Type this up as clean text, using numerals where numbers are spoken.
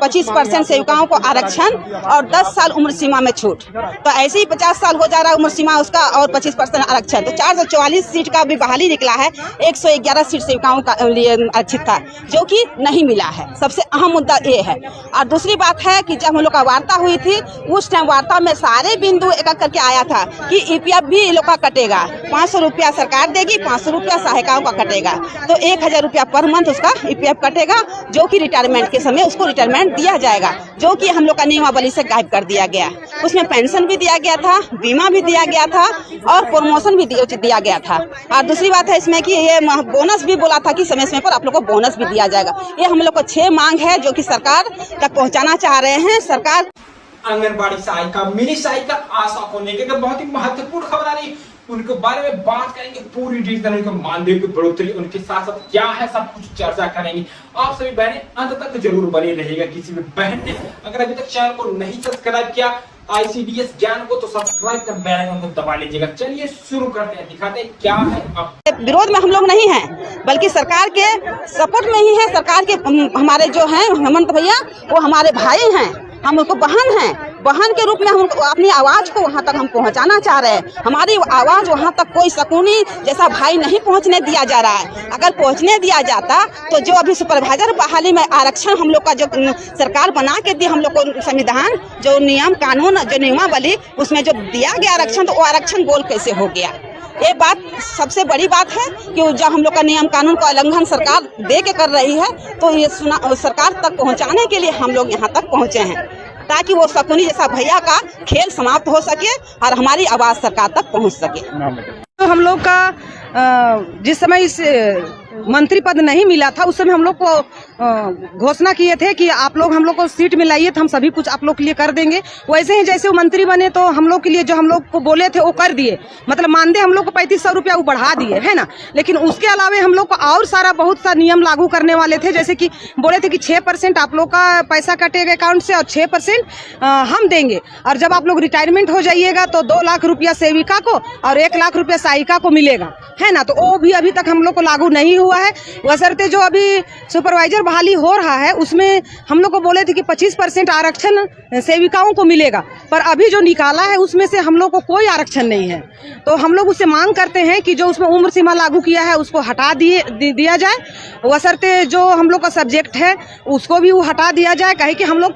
25% सेविकाओं को आरक्षण और 10 साल उम्र सीमा में छूट। तो ऐसे ही 50 साल हो जा रहा है उम्र सीमा उसका और 25% आरक्षण, तो 444 सीट का भी बहाली निकला है। 111 सीट सेविकाओं का लिए आरक्षित था, जो कि नहीं मिला है। सबसे अहम मुद्दा ये है। और दूसरी बात है कि जब हम लोग का वार्ता हुई थी, उस टाइम वार्ता में सारे बिंदु एक करके आया था कि ईपीएफ भी इन लोग का कटेगा, 500 रुपया सरकार देगी, 500 रुपया सहायिकाओं का कटेगा, तो 1000 रुपया पर मंथ उसका ईपीएफ कटेगा, जो कि रिटायरमेंट के समय उसको रिटायरमेंट दिया जाएगा, जो कि हम लोग का नियमावली से गायब कर दिया गया। उसमें पेंशन भी दिया गया था, बीमा भी दिया गया था और प्रमोशन भी दिया गया था। और दूसरी बात है इसमें कि ये बोनस भी बोला था कि समय समय पर आप लोग को बोनस भी दिया जाएगा। ये हम लोग को 6 मांग है जो कि सरकार तक पहुंचाना चाह रहे हैं। सरकार आंगनबाड़ी सहायिका, मिनी सहायिका, आशा को लेकर बहुत ही महत्वपूर्ण खबर आ रही, उनके बारे में बात करेंगे पूरी डिटेल, उनके मानदेय की बढ़ोतरी, उनके साथ साथ क्या है सब कुछ चर्चा करेंगे। आप सभी बहनें अंत तक जरूर बने रहिएगा। किसी भी बहन ने अगर अभी तक चैनल को नहीं सब्सक्राइब किया ICDS ज्ञान को, तो सब्सक्राइब कर बेल आइकन को दबा लीजिएगा। चलिए शुरू करते हैं, दिखाते हैं क्या है। विरोध में हम लोग नहीं हैं, बल्कि सरकार के सपोर्ट में ही है। सरकार के हमारे जो हैं हेमंत भैया, वो हमारे भाई हैं, हम उनको बहन हैं। बहन के रूप में हम अपनी आवाज को वहां तक हम पहुंचाना चाह रहे हैं। हमारी आवाज वहां तक कोई शकुनी जैसा भाई नहीं पहुंचने दिया जा रहा है। अगर पहुंचने दिया जाता तो जो अभी सुपरवाइजर बहाली में आरक्षण हम लोग का जो सरकार बना के दी, हम लोग को संविधान जो नियम कानून जो नियमावली उसमें जो दिया गया आरक्षण, तो वो आरक्षण गोल कैसे हो गया। ये बात सबसे बड़ी बात है कि जब हम लोग का नियम कानून का उल्लंघन सरकार दे के कर रही है, तो ये सरकार तक पहुंचाने के लिए हम लोग यहाँ तक पहुंचे हैं, ताकि वो शकुनी जैसा भैया का खेल समाप्त हो सके और हमारी आवाज सरकार तक पहुंच सके। तो हम लोग का जिस समय इस मंत्री पद नहीं मिला था, उस समय हम लोग को घोषणा किए थे कि आप लोग हम लोग को सीट में लाइए तो हम सभी कुछ आप लोग के लिए कर देंगे। वैसे ही जैसे वो मंत्री बने तो हम लोग के लिए जो हम लोग को बोले थे वो कर दिए। मतलब मानदेय हम लोग को 3500 रुपया वो बढ़ा दिए, है ना। लेकिन उसके अलावा हम लोग को और सारा बहुत सा नियम लागू करने वाले थे। जैसे कि बोले थे कि 6% आप लोग का पैसा कटेगा अकाउंट से और 6% हम देंगे। और जब आप लोग रिटायरमेंट हो जाइएगा तो 2 लाख रुपया सेविका को और 1 लाख रुपया सहायिका को मिलेगा, है ना। तो वो भी अभी तक हम लोग को लागू नहीं हुआ है। बशर्ते जो अभी सुपरवाइजर बहाली हो रहा है उसमें हम लोग को बोले थे कि 25% आरक्षण सेविकाओं को मिलेगा, पर अभी जो निकाला है उसमें से हम लोग को कोई आरक्षण नहीं है। तो हम लोग उससे मांग करते हैं कि जो उसमें उम्र सीमा लागू किया है उसको हटा दिया जाए। बशर्ते जो हम लोग का सब्जेक्ट है उसको भी वो हटा दिया जाए, कहे कि हम लोग